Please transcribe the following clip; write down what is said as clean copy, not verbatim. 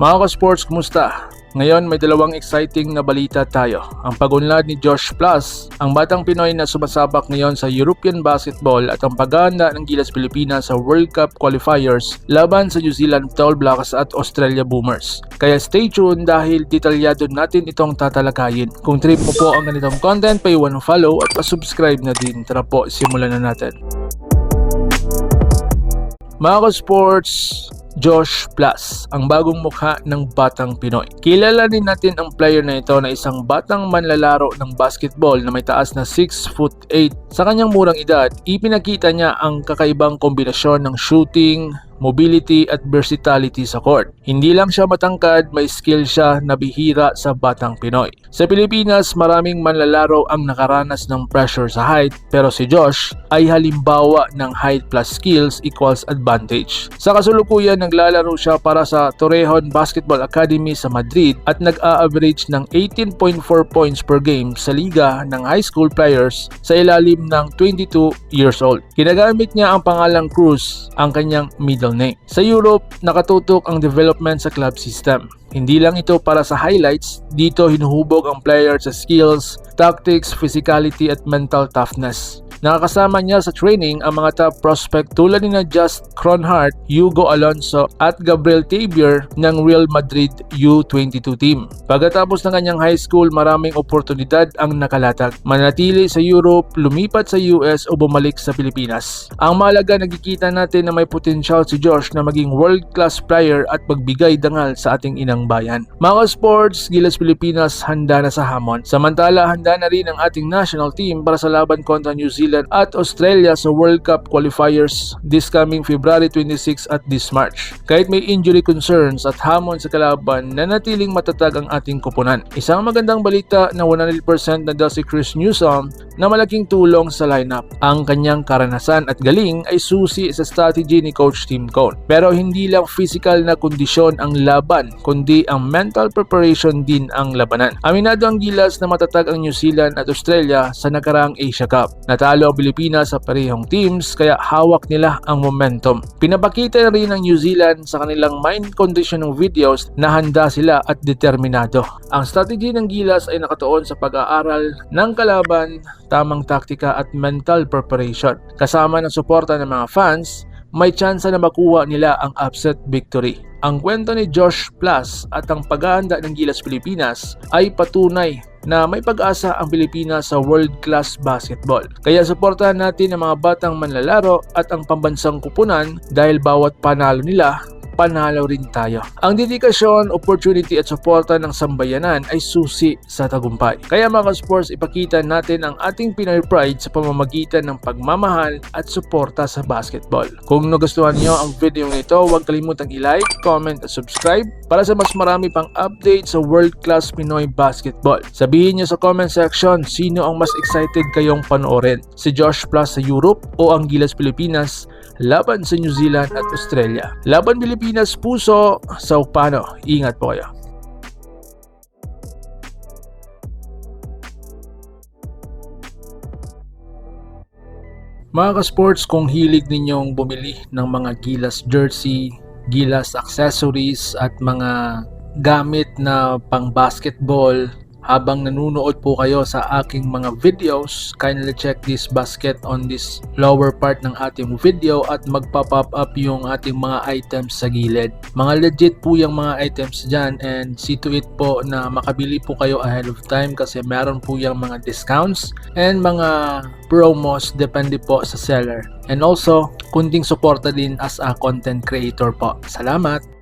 Mga ka-sports, kumusta? Ngayon may dalawang exciting na balita tayo. Ang pag-unlad ni Josh Plus, ang batang Pinoy na sumasabak ngayon sa European Basketball at ang paghahanda ng Gilas Pilipinas sa World Cup qualifiers laban sa New Zealand Tall Blacks at Australia Boomers. Kaya stay tuned dahil detalyado natin itong tatalakayin. Kung trip mo po ang ganitong content, paiwan ng follow at pa-subscribe na din. Tara po, simulan na natin. Mga ka-sports, Josh Plus, ang bagong mukha ng batang Pinoy. Kilalanin natin ang player na ito na isang batang manlalaro ng basketball na may taas na 6'8". Sa kanyang murang edad, ipinakita niya ang kakaibang kombinasyon ng shooting, mobility at versatility sa court. Hindi lang siya matangkad, may skill siya na bihira sa batang Pinoy. Sa Pilipinas, maraming manlalaro ang nakaranas ng pressure sa height, pero si Josh ay halimbawa ng height plus skills equals advantage. Sa kasulukuyan, naglalaro siya para sa Torrejon Basketball Academy sa Madrid at nag-a-average ng 18.4 points per game sa liga ng high school players sa ilalim ng 22 years old. Ginagamit niya ang pangalang Cruz, ang kanyang middle name. Sa Europe, nakatutok ang development sa club system. Hindi lang ito para sa highlights, dito hinuhubog ang player sa skills, tactics, physicality at mental toughness. Nakakasama niya sa training ang mga top prospect tulad ni Just Cronhart, Hugo Alonso at Gabriel Tabier ng Real Madrid U22 team. Pagkatapos ng kanyang high school, maraming oportunidad ang nakalatag. Manatili sa Europe, lumipat sa US o bumalik sa Pilipinas. Ang mahalaga, nagkikita natin na may potensyal si Josh na maging world-class player at magbigay dangal sa ating inang bayan. Mga sports, Gilas Pilipinas handa na sa hamon. Samantala, handa na rin ang ating national team para sa laban kontra New Zealand at Australia sa World Cup qualifiers this coming February 26 at this March. Kahit may injury concerns at hamon sa kalaban, nanatiling matatag ang ating koponan. Isang magandang balita na 100% na si Chris Newsome na malaking tulong sa lineup. Ang kanyang karanasan at galing ay susi sa strategy ni Coach Tim Cone. Pero hindi lang physical na kondisyon ang laban, kundi ang mental preparation din ang labanan. Aminado ang Gilas na matatag ang New Zealand at Australia sa nakaraang Asia Cup. Natalo ang Pilipinas sa parehong teams kaya hawak nila ang momentum. Pinapakita rin ng New Zealand sa kanilang mind conditioning videos na handa sila at determinado. Ang strategy ng Gilas ay nakatuon sa pag-aaral ng kalaban, tamang taktika at mental preparation. Kasama ng suporta ng mga fans, may tsansa na makuha nila ang upset victory. Ang kwento ni Josh Plus at ang paghahanda ng Gilas Pilipinas ay patunay na may pag-asa ang Pilipinas sa world-class basketball. Kaya suportahan natin ang mga batang manlalaro at ang pambansang kupunan dahil bawat panalo nila, panalo rin tayo. Ang dedikasyon, opportunity at suporta ng sambayanan ay susi sa tagumpay. Kaya mga sports, ipakita natin ang ating Pinoy pride sa pamamagitan ng pagmamahal at suporta sa basketball. Kung nagustuhan niyo ang video nito, huwag kalimutang i-like, comment at subscribe para sa mas marami pang update sa world-class Pinoy basketball. Sabihin niyo sa comment section sino ang mas excited kayong panoorin, si Josh Plus sa Europe o ang Gilas Pilipinas laban sa New Zealand at Australia. Laban Pilipinas puso, sa upano. Ingat po kayo. Mga ka-sports, kung hilig ninyong bumili ng mga Gilas jersey, Gilas accessories at mga gamit na pang basketball, habang nanunood po kayo sa aking mga videos, kindly check this basket on this lower part ng ating video at magpa-pop up yung ating mga items sa gilid. Mga legit po yung mga items dyan and see to it po na makabili po kayo ahead of time kasi meron po yung mga discounts and mga promos depende po sa seller. And also, kunting suporta din as a content creator po. Salamat!